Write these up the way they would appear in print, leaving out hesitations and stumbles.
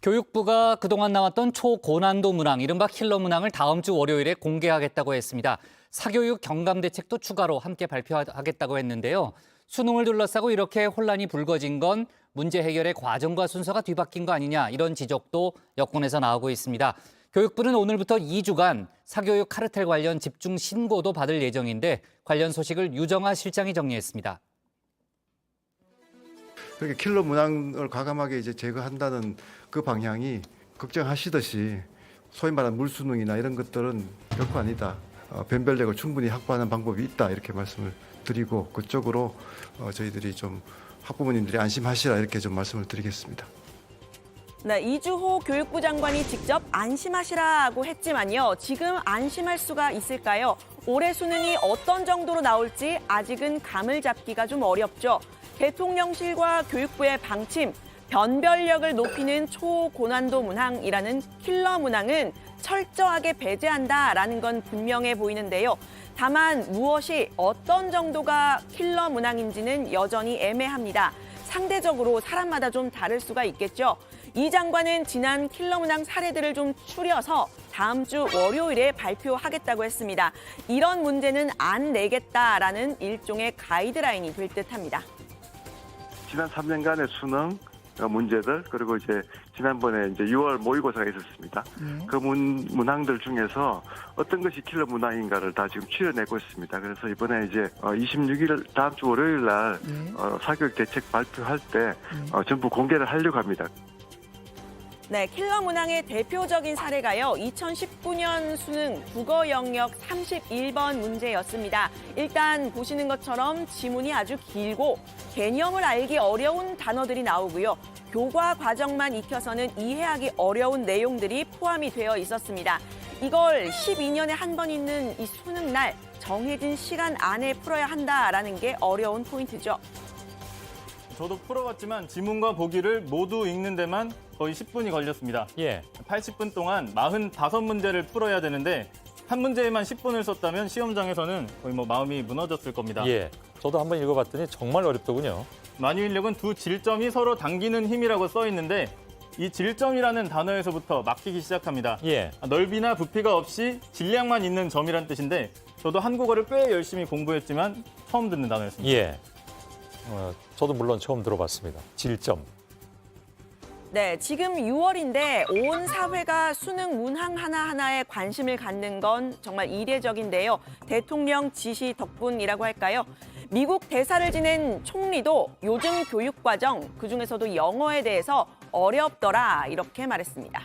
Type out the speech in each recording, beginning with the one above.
교육부가 그동안 나왔던 초고난도 문항, 이른바 킬러 문항을 다음 주 월요일에 공개하겠다고 했습니다. 사교육 경감 대책도 추가로 함께 발표하겠다고 했는데요. 수능을 둘러싸고 이렇게 혼란이 불거진 건 문제 해결의 과정과 순서가 뒤바뀐 거 아니냐, 이런 지적도 여권에서 나오고 있습니다. 교육부는 오늘부터 2주간 사교육 카르텔 관련 집중 신고도 받을 예정인데 관련 소식을 유정아 실장이 정리했습니다. 그렇게 킬러 문항을 과감하게 이제 제거한다는 그 방향이 걱정하시듯이 소위 말하는 물수능이나 이런 것들은 결코 아니다. 변별력을 충분히 확보하는 방법이 있다, 이렇게 말씀을 드리고 그쪽으로 저희들이 좀 학부모님들이 안심하시라, 이렇게 좀 말씀을 드리겠습니다. 네, 이주호 교육부 장관이 직접 안심하시라고 했지만요. 지금 안심할 수가 있을까요? 올해 수능이 어떤 정도로 나올지 아직은 감을 잡기가 좀 어렵죠. 대통령실과 교육부의 방침, 변별력을 높이는 초고난도 문항이라는 킬러 문항은 철저하게 배제한다라는 건 분명해 보이는데요. 다만 무엇이 어떤 정도가 킬러 문항인지는 여전히 애매합니다. 상대적으로 사람마다 좀 다를 수가 있겠죠. 이 장관은 지난 킬러 문항 사례들을 좀 추려서 다음 주 월요일에 발표하겠다고 했습니다. 이런 문제는 안 내겠다라는 일종의 가이드라인이 될 듯합니다. 지난 3년간의 수능 문제들, 그리고 이제 지난번에 이제 6월 모의고사가 있었습니다. 그 문항들 중에서 어떤 것이 킬러 문항인가를 다 지금 추려내고 있습니다. 그래서 이번에 이제 26일 다음 주 월요일 날 사교육 대책 발표할 때 전부 공개를 하려고 합니다. 네, 킬러 문항의 대표적인 사례가요. 2019년 수능 국어 영역 31번 문제였습니다. 일단 보시는 것처럼 지문이 아주 길고 개념을 알기 어려운 단어들이 나오고요. 교과 과정만 익혀서는 이해하기 어려운 내용들이 포함이 되어 있었습니다. 이걸 12년에 한 번 있는 이 수능 날 정해진 시간 안에 풀어야 한다라는 게 어려운 포인트죠. 저도 풀어봤지만 지문과 보기를 모두 읽는 데만 거의 10분이 걸렸습니다. 80분 동안 45문제를 풀어야 되는데 한 문제에만 10분을 썼다면 시험장에서는 거의 마음이 무너졌을 겁니다. 저도 한번 읽어봤더니 정말 어렵더군요. 만유인력은 두 질점이 서로 당기는 힘이라고 써 있는데 이 질점이라는 단어에서부터 막히기 시작합니다. 넓이나 부피가 없이 질량만 있는 점이란 뜻인데 저도 한국어를 꽤 열심히 공부했지만 처음 듣는 단어였습니다. 저도 물론 처음 들어봤습니다. 질점. 네, 지금 6월인데 온 사회가 수능 문항 하나하나에 관심을 갖는 건 정말 이례적인데요. 대통령 지시 덕분이라고 할까요? 미국 대사를 지낸 총리도 요즘 교육과정, 그중에서도 영어에 대해서 어렵더라, 이렇게 말했습니다.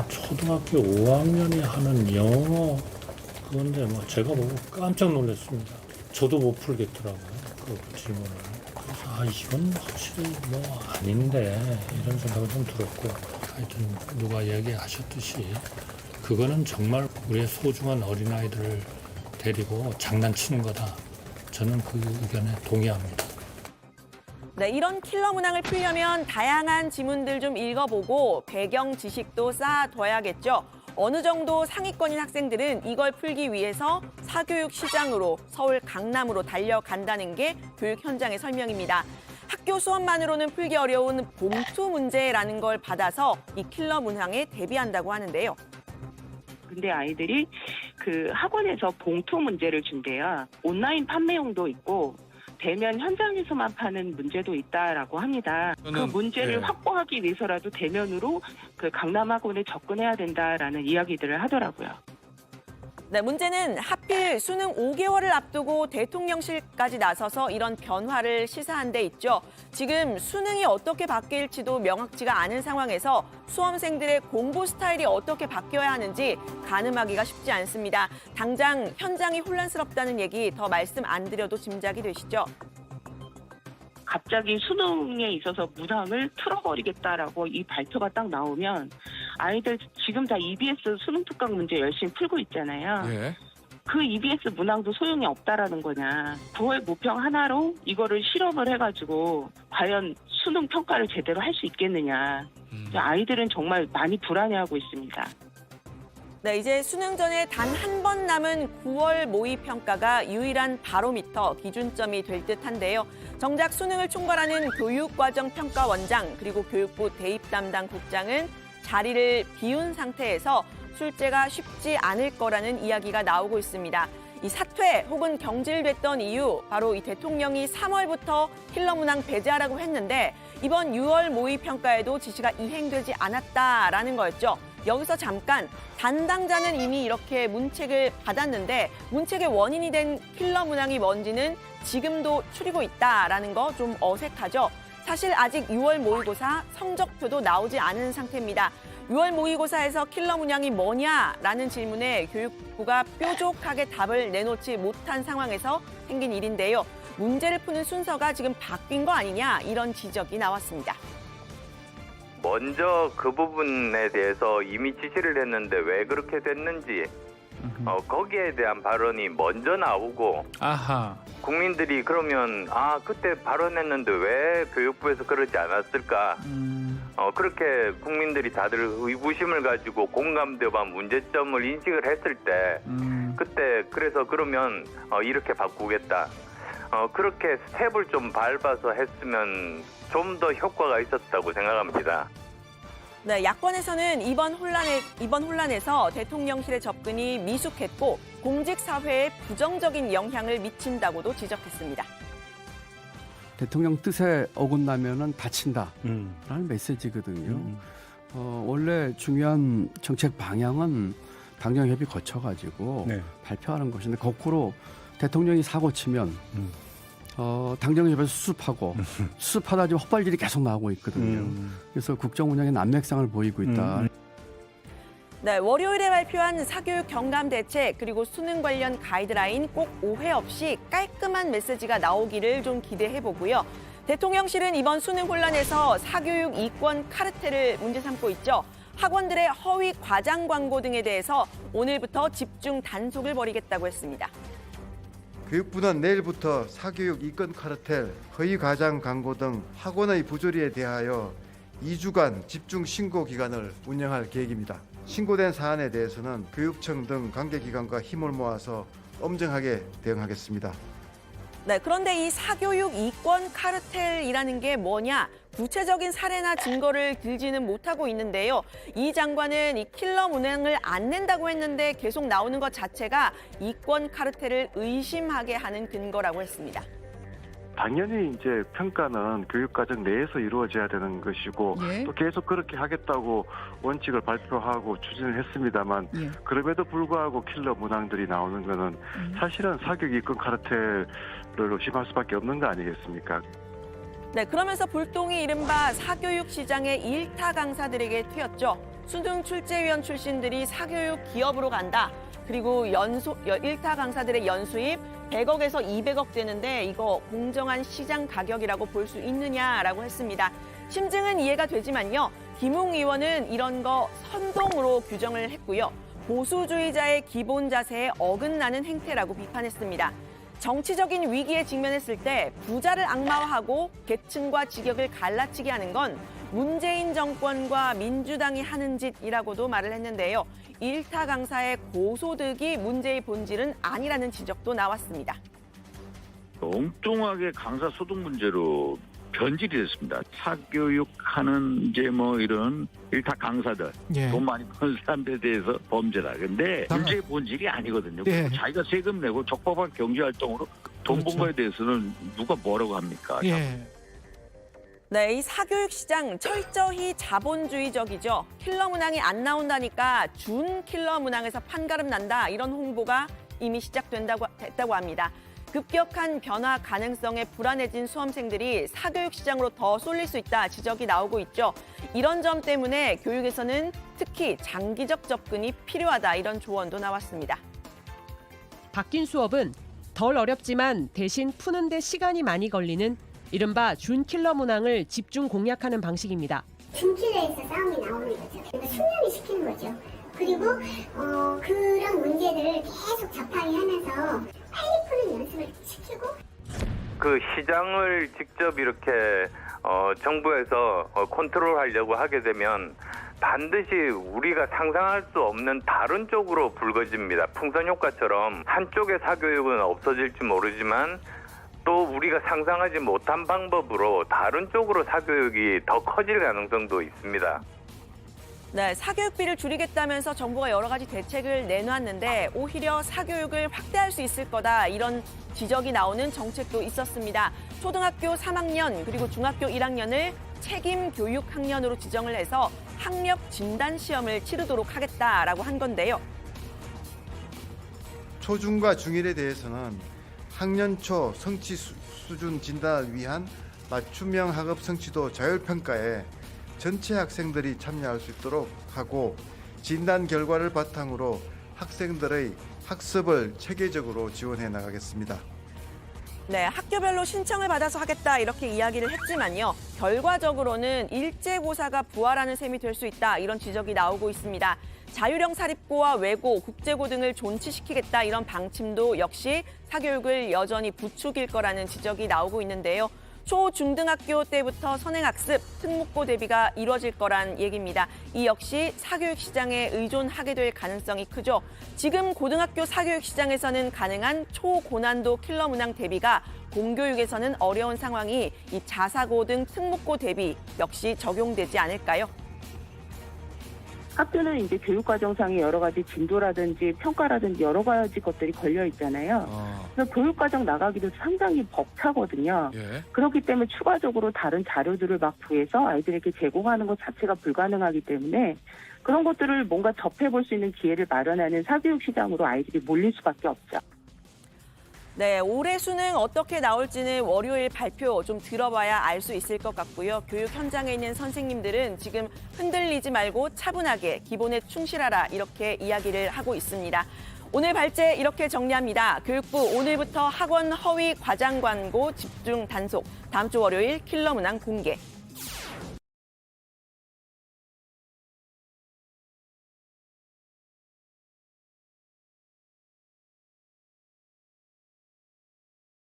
초등학교 5학년이 하는 영어, 그건데 제가 보고 깜짝 놀랐습니다. 저도 못 풀겠더라고요, 그 질문을. 이건 확실히 아닌데, 이런 생각을 좀 들었고, 하여튼 누가 얘기하셨듯이 그거는 정말 우리의 소중한 어린아이들을 데리고 장난치는 거다. 저는 그 의견에 동의합니다. 네, 이런 킬러 문항을 풀려면 다양한 지문들 좀 읽어보고 배경 지식도 쌓아둬야겠죠. 어느 정도 상위권인 학생들은 이걸 풀기 위해서 사교육 시장으로 서울 강남으로 달려간다는 게 교육 현장의 설명입니다. 학교 수업만으로는 풀기 어려운 봉투 문제라는 걸 받아서 이 킬러 문항에 대비한다고 하는데요. 근데 아이들이 그 학원에서 봉투 문제를 준대요. 온라인 판매용도 있고 대면 현장에서만 파는 문제도 있다라고 합니다. 그 문제를 확보하기 위해서라도 대면으로 그 강남학원에 접근해야 된다라는 이야기들을 하더라고요. 네, 문제는 하필 수능 5개월을 앞두고 대통령실까지 나서서 이런 변화를 시사한 데 있죠. 지금 수능이 어떻게 바뀔지도 명확지가 않은 상황에서 수험생들의 공부 스타일이 어떻게 바뀌어야 하는지 가늠하기가 쉽지 않습니다. 당장 현장이 혼란스럽다는 얘기 더 말씀 안 드려도 짐작이 되시죠? 갑자기 수능에 있어서 문항을 틀어버리겠다라고 이 발표가 딱 나오면 아이들 지금 다 EBS 수능 특강 문제 열심히 풀고 있잖아요. 그 EBS 문항도 소용이 없다라는 거냐. 9월 모평 하나로 이거를 실험을 해가지고 과연 수능 평가를 제대로 할 수 있겠느냐. 아이들은 정말 많이 불안해하고 있습니다. 네, 이제 수능 전에 단 한 번 남은 9월 모의평가가 유일한 바로미터 기준점이 될 듯한데요. 정작 수능을 총괄하는 교육과정평가원장 그리고 교육부 대입 담당 국장은 자리를 비운 상태에서 출제가 쉽지 않을 거라는 이야기가 나오고 있습니다. 이 사퇴 혹은 경질됐던 이유, 바로 이 대통령이 3월부터 킬러 문항 배제하라고 했는데 이번 6월 모의평가에도 지시가 이행되지 않았다라는 거였죠. 여기서 잠깐, 담당자는 이미 이렇게 문책을 받았는데 문책의 원인이 된 킬러 문항이 뭔지는 지금도 추리고 있다라는 거 좀 어색하죠. 사실 아직 6월 모의고사 성적표도 나오지 않은 상태입니다. 6월 모의고사에서 킬러 문항이 뭐냐라는 질문에 교육부가 뾰족하게 답을 내놓지 못한 상황에서 생긴 일인데요. 문제를 푸는 순서가 지금 바뀐 거 아니냐, 이런 지적이 나왔습니다. 먼저 그 부분에 대해서 이미 지시를 했는데 왜 그렇게 됐는지 거기에 대한 발언이 먼저 나오고 국민들이 그러면 그때 발언했는데 왜 교육부에서 그러지 않았을까 그렇게 국민들이 다들 의구심을 가지고 공감대와 문제점을 인식을 했을 때 그때 그래서 그러면 이렇게 바꾸겠다 그렇게 스텝을 좀 밟아서 했으면 좀 더 효과가 있었다고 생각합니다. 네, 야권에서는 이번 혼란에서 대통령실의 접근이 미숙했고 공직 사회에 부정적인 영향을 미친다고도 지적했습니다. 대통령 뜻에 어긋나면은 다친다라는 메시지거든요. 원래 중요한 정책 방향은 당정협의 거쳐가지고 발표하는 것인데 거꾸로 대통령이 사고 치면 당정협에서 수습하고 수습하다 지금 헛발질이 계속 나오고 있거든요. 그래서 국정 운영의 난맥상을 보이고 있다. 네, 월요일에 발표한 사교육 경감 대책 그리고 수능 관련 가이드라인 꼭 오해 없이 깔끔한 메시지가 나오기를 좀 기대해 보고요. 대통령실은 이번 수능 혼란에서 사교육 이권 카르텔을 문제 삼고 있죠. 학원들의 허위 과장 광고 등에 대해서 오늘부터 집중 단속을 벌이겠다고 했습니다. 교육부는 내일부터 사교육 이권 카르텔, 허위 과장 광고 등 학원의 부조리에 대하여 2주간 집중 신고 기간을 운영할 계획입니다. 신고된 사안에 대해서는 교육청 등 관계기관과 힘을 모아서 엄정하게 대응하겠습니다. 네, 그런데 이 사교육 이권 카르텔이라는 게 뭐냐? 구체적인 사례나 증거를 들지는 못하고 있는데요. 이 장관은 이 킬러 문항을 안 낸다고 했는데 계속 나오는 것 자체가 이권 카르텔을 의심하게 하는 근거라고 했습니다. 당연히 이제 평가는 교육과정 내에서 이루어져야 되는 것이고 또 계속 그렇게 하겠다고 원칙을 발표하고 추진을 했습니다만 그럼에도 불구하고 킬러 문항들이 나오는 거는 사실은 사교육 이권 카르텔을 의심할 수밖에 없는 거 아니겠습니까? 네, 그러면서 불똥이 이른바 사교육 시장의 일타 강사들에게 튀었죠. 수능 출제위원 출신들이 사교육 기업으로 간다. 그리고 일타 강사들의 연수입 100억에서 200억 되는데 이거 공정한 시장 가격이라고 볼 수 있느냐라고 했습니다. 심증은 이해가 되지만요. 김웅 의원은 이런 거 선동으로 규정을 했고요. 보수주의자의 기본 자세에 어긋나는 행태라고 비판했습니다. 정치적인 위기에 직면했을 때 부자를 악마화하고 계층과 직역을 갈라치게 하는 건 문재인 정권과 민주당이 하는 짓이라고도 말을 했는데요. 일타 강사의 고소득이 문제의 본질은 아니라는 지적도 나왔습니다. 엉뚱하게 강사 소득 문제로 변질이 됐습니다. 사교육하는 이제 뭐 이런 일타 강사들, 돈 많이 버는 사람들에 대해서 범죄다. 근데 문제의 본질이 아니거든요. 자기가 세금 내고 적법한 경제 활동으로 돈 번 거에 대해서는 누가 뭐라고 합니까? 네, 이 사교육 시장 철저히 자본주의적이죠. 킬러 문항이 안 나온다니까 준 킬러 문항에서 판가름 난다. 이런 홍보가 이미 시작됐다고 합니다. 급격한 변화 가능성에 불안해진 수험생들이 사교육 시장으로 더 쏠릴 수 있다 지적이 나오고 있죠. 이런 점 때문에 교육에서는 특히 장기적 접근이 필요하다 이런 조언도 나왔습니다. 바뀐 수업은 덜 어렵지만 대신 푸는데 시간이 많이 걸리는 이른바 준킬러 문항을 집중 공략하는 방식입니다. 준킬러에서 싸움이 나오는 거죠. 그러니까 숙련을 시키는 거죠. 그리고 그런 문제들을 계속 접하게 하면서 빨리 푸는 연습을 시키고 그 시장을 직접 이렇게 정부에서 컨트롤하려고 하게 되면 반드시 우리가 상상할 수 없는 다른 쪽으로 불거집니다. 풍선 효과처럼 한쪽의 사교육은 없어질지 모르지만 또 우리가 상상하지 못한 방법으로 다른 쪽으로 사교육이 더 커질 가능성도 있습니다. 네, 사교육비를 줄이겠다면서 정부가 여러 가지 대책을 내놨는데 오히려 사교육을 확대할 수 있을 거다 이런 지적이 나오는 정책도 있었습니다. 초등학교 3학년 그리고 중학교 1학년을 책임 교육 학년으로 지정을 해서 학력 진단 시험을 치르도록 하겠다라고 한 건데요. 초중과 중1에 대해서는 학년 초 성취 수준 진단을 위한 맞춤형 학업 성취도 자율평가에 전체 학생들이 참여할 수 있도록 하고 진단 결과를 바탕으로 학생들의 학습을 체계적으로 지원해 나가겠습니다. 네, 학교별로 신청을 받아서 하겠다 이렇게 이야기를 했지만요. 결과적으로는 일제고사가 부활하는 셈이 될 수 있다 이런 지적이 나오고 있습니다. 자율형 사립고와 외고, 국제고 등을 존치시키겠다 이런 방침도 역시 사교육을 여전히 부추길 거라는 지적이 나오고 있는데요. 초, 중등학교 때부터 선행학습, 특목고 대비가 이루어질 거란 얘기입니다. 이 역시 사교육 시장에 의존하게 될 가능성이 크죠. 지금 고등학교 사교육 시장에서는 가능한 초고난도 킬러 문항 대비가 공교육에서는 어려운 상황이 이 자사고 등 특목고 대비 역시 적용되지 않을까요? 학교는 이제 교육과정상의 여러 가지 진도라든지 평가라든지 여러 가지 것들이 걸려 있잖아요. 그래서 교육과정 나가기도 상당히 벅차거든요. 그렇기 때문에 추가적으로 다른 자료들을 막 구해서 아이들에게 제공하는 것 자체가 불가능하기 때문에 그런 것들을 뭔가 접해볼 수 있는 기회를 마련하는 사교육 시장으로 아이들이 몰릴 수밖에 없죠. 네, 올해 수능 어떻게 나올지는 월요일 발표 좀 들어봐야 알 수 있을 것 같고요. 교육 현장에 있는 선생님들은 지금 흔들리지 말고 차분하게 기본에 충실하라 이렇게 이야기를 하고 있습니다. 오늘 발제 이렇게 정리합니다. 교육부 오늘부터 학원 허위 과장 광고 집중 단속. 다음 주 월요일 킬러 문항 공개.